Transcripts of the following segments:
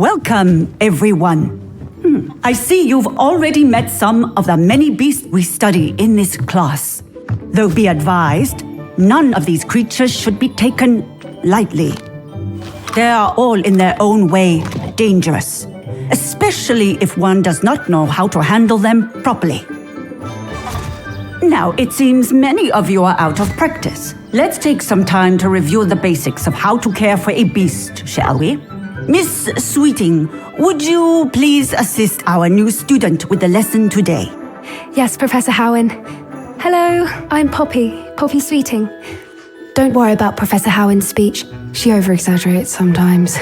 Welcome, everyone. I see you've already met some of the many beasts we study in this class. Though be advised, none of these creatures should be taken lightly. They are all in their own way dangerous, especially if one does not know how to handle them properly. Now, it seems many of you are out of practice. Let's take some time to review the basics of how to care for a beast, shall we? Miss Sweeting, would you please assist our new student with the lesson today? Yes, Professor Howin. Hello, I'm Poppy Sweeting. Don't worry about Professor Howin's speech. She over-exaggerates sometimes.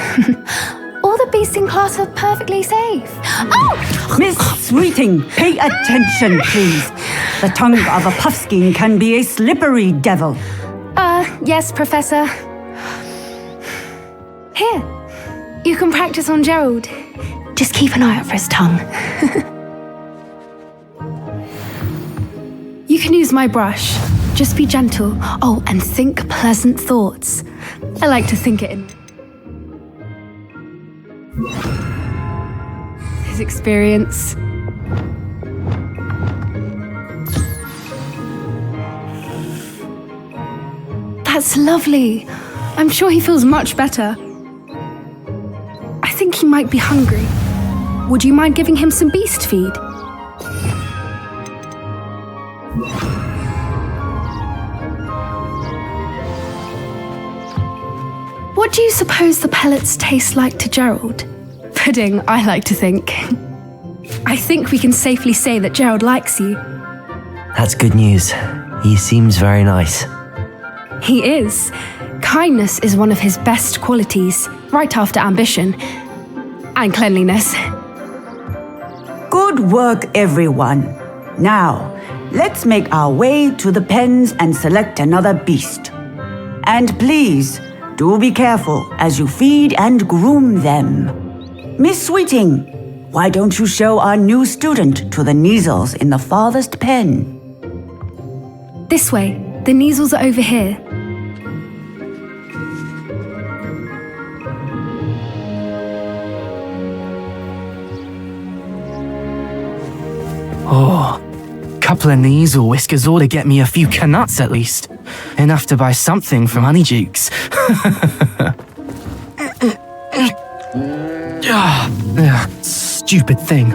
All the beasts in class are perfectly safe. Oh! Miss Sweeting, pay attention, please. The tongue of a puffskein can be a slippery devil. Yes, Professor. Here, you can practice on Gerald. Just keep an eye out for his tongue. You can use my brush. Just be gentle. Oh, and think pleasant thoughts. I like to think it in. His experience. That's lovely. I'm sure he feels much better. I think he might be hungry. Would you mind giving him some beast feed? What do you suppose the pellets taste like to Gerald? Pudding, I like to think. I think we can safely say that Gerald likes you. That's good news. He seems very nice. He is. Kindness is one of his best qualities, right after ambition. And cleanliness. Good work, everyone. Now, let's make our way to the pens and select another beast. And please, do be careful as you feed and groom them. Miss Sweeting, why don't you show our new student to the Neasels in the farthest pen? This way. The Neasels are over here. Oh, couple of Neasel whiskers ought to get me a few canuts at least. Enough to buy something from Honeydukes. Stupid thing.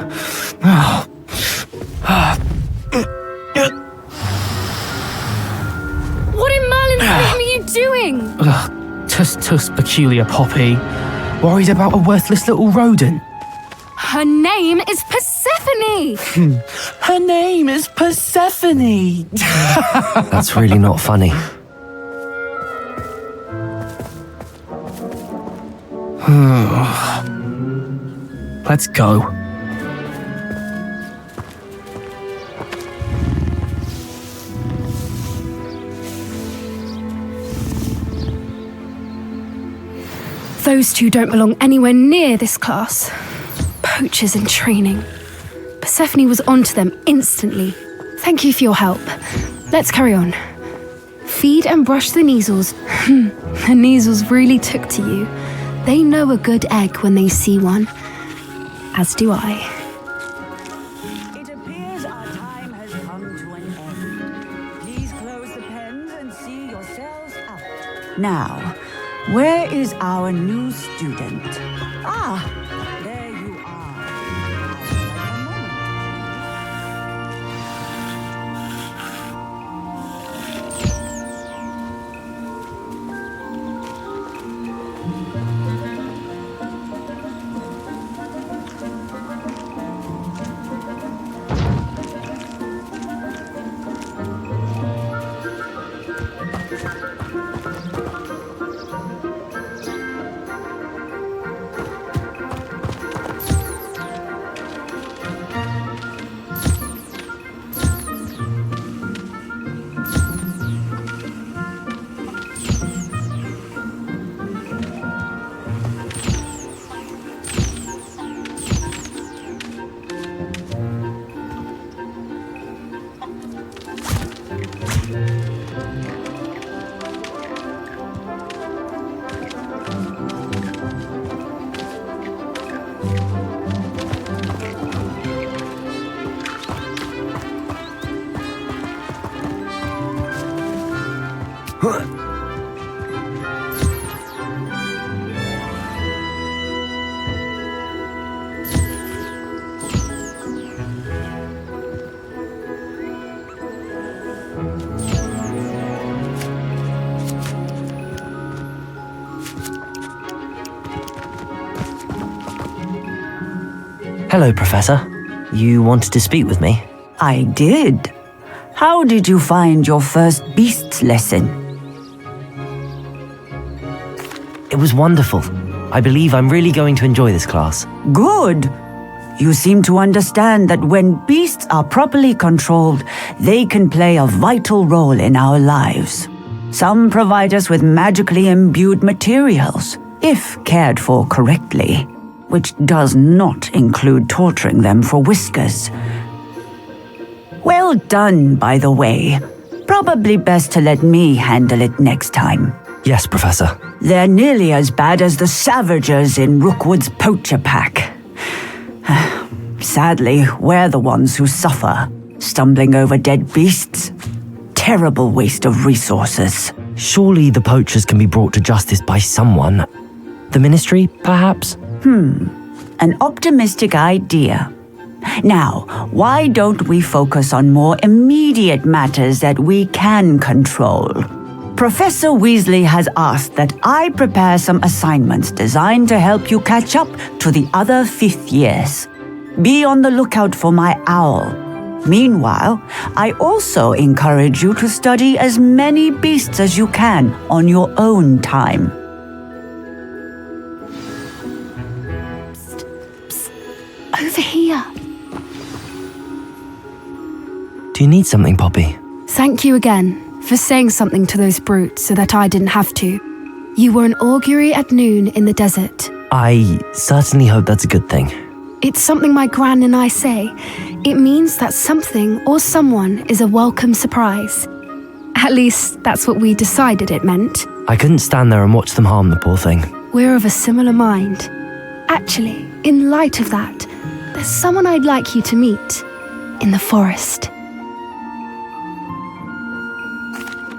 What in Merlin's name are you doing? Tuss peculiar Poppy. Worried about a worthless little rodent. Her name is Persephone! Her name is Persephone! That's really not funny. Let's go. Those two don't belong anywhere near this class. Poachers in training. Persephone was onto them instantly. Thank you for your help. Let's carry on. Feed and brush the Neasels. The Neasels really took to you. They know a good egg when they see one. As do I. It appears our time has come to an end. Please close the pens and see yourselves out. Now, where is our new student? Ah, there you are. A moment. Hello, Professor. You wanted to speak with me? I did. How did you find your first beasts lesson? It was wonderful. I believe I'm really going to enjoy this class. Good. You seem to understand that when beasts are properly controlled, they can play a vital role in our lives. Some provide us with magically imbued materials, if cared for correctly, which does not include torturing them for whiskers. Well done, by the way. Probably best to let me handle it next time. Yes, Professor. They're nearly as bad as the Savagers in Rookwood's poacher pack. Sadly, we're the ones who suffer, stumbling over dead beasts. Terrible waste of resources. Surely the poachers can be brought to justice by someone. The Ministry, perhaps? An optimistic idea. Now, why don't we focus on more immediate matters that we can control? Professor Weasley has asked that I prepare some assignments designed to help you catch up to the other fifth years. Be on the lookout for my owl. Meanwhile, I also encourage you to study as many beasts as you can on your own time. Over here. Do you need something, Poppy? Thank you again for saying something to those brutes so that I didn't have to. You were an augury at noon in the desert. I certainly hope that's a good thing. It's something my gran and I say. It means that something or someone is a welcome surprise. At least, that's what we decided it meant. I couldn't stand there and watch them harm the poor thing. We're of a similar mind. Actually, in light of that, there's someone I'd like you to meet. In the forest.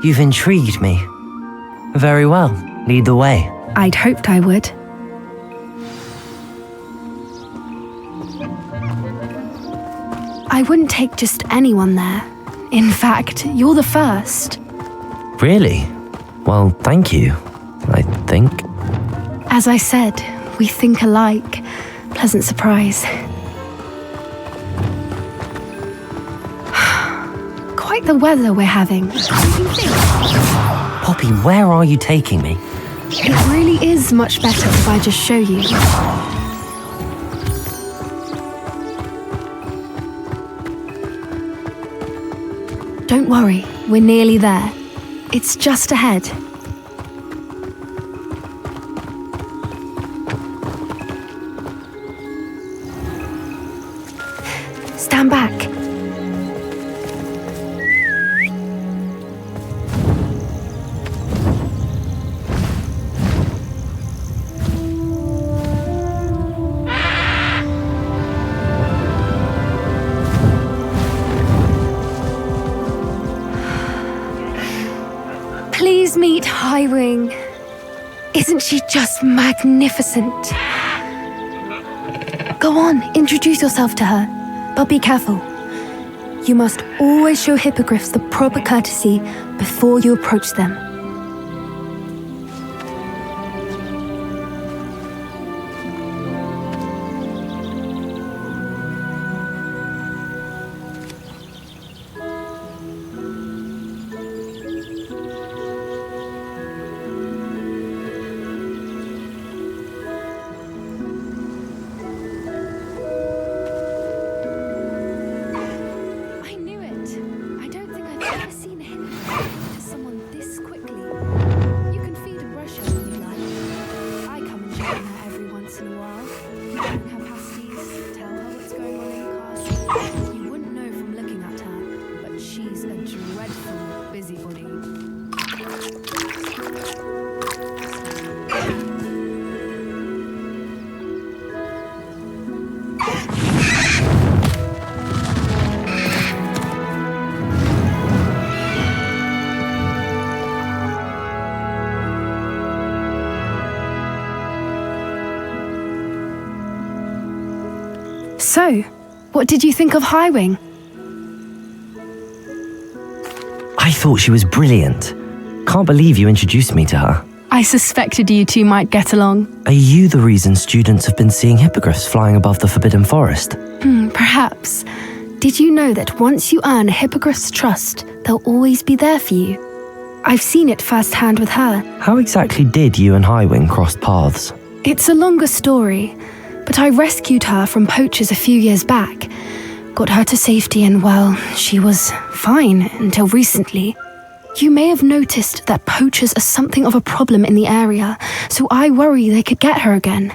You've intrigued me. Very well. Lead the way. I'd hoped I would. I wouldn't take just anyone there. In fact, you're the first. Really? Well, thank you, I think. As I said, we think alike. Pleasant surprise. Quite the weather we're having. Poppy, where are you taking me? It really is much better if I just show you. Don't worry, we're nearly there. It's just ahead. Stand back. Please meet Highwing. Isn't she just magnificent? Go on, introduce yourself to her, but be careful. You must always show hippogriffs the proper courtesy before you approach them. So, what did you think of Highwing? I thought she was brilliant. Can't believe you introduced me to her. I suspected you two might get along. Are you the reason students have been seeing hippogriffs flying above the Forbidden Forest? Perhaps. Did you know that once you earn a hippogriff's trust, they'll always be there for you? I've seen it firsthand with her. How exactly did you and Highwing cross paths? It's a longer story, but I rescued her from poachers a few years back. Got her to safety and, well, she was fine until recently. You may have noticed that poachers are something of a problem in the area, so I worry they could get her again.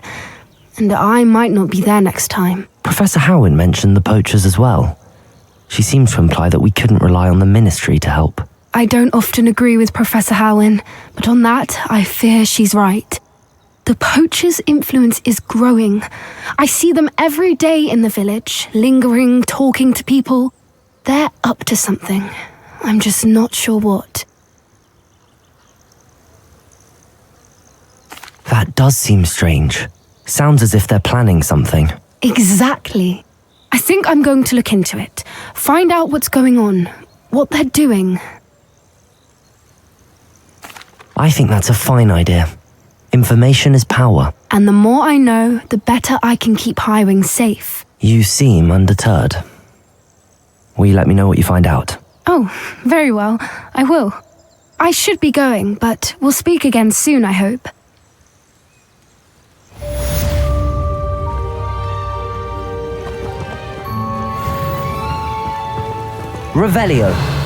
And I might not be there next time. Professor Howin mentioned the poachers as well. She seems to imply that we couldn't rely on the Ministry to help. I don't often agree with Professor Howin, but on that, I fear she's right. The poachers' influence is growing. I see them every day in the village, lingering, talking to people. They're up to something. I'm just not sure what. That does seem strange. Sounds as if they're planning something. Exactly. I think I'm going to look into it. Find out what's going on, what they're doing. I think that's a fine idea. Information is power. And the more I know, the better I can keep Highwing safe. You seem undeterred. Will you let me know what you find out? Oh, very well. I will. I should be going, but we'll speak again soon, I hope. Revelio.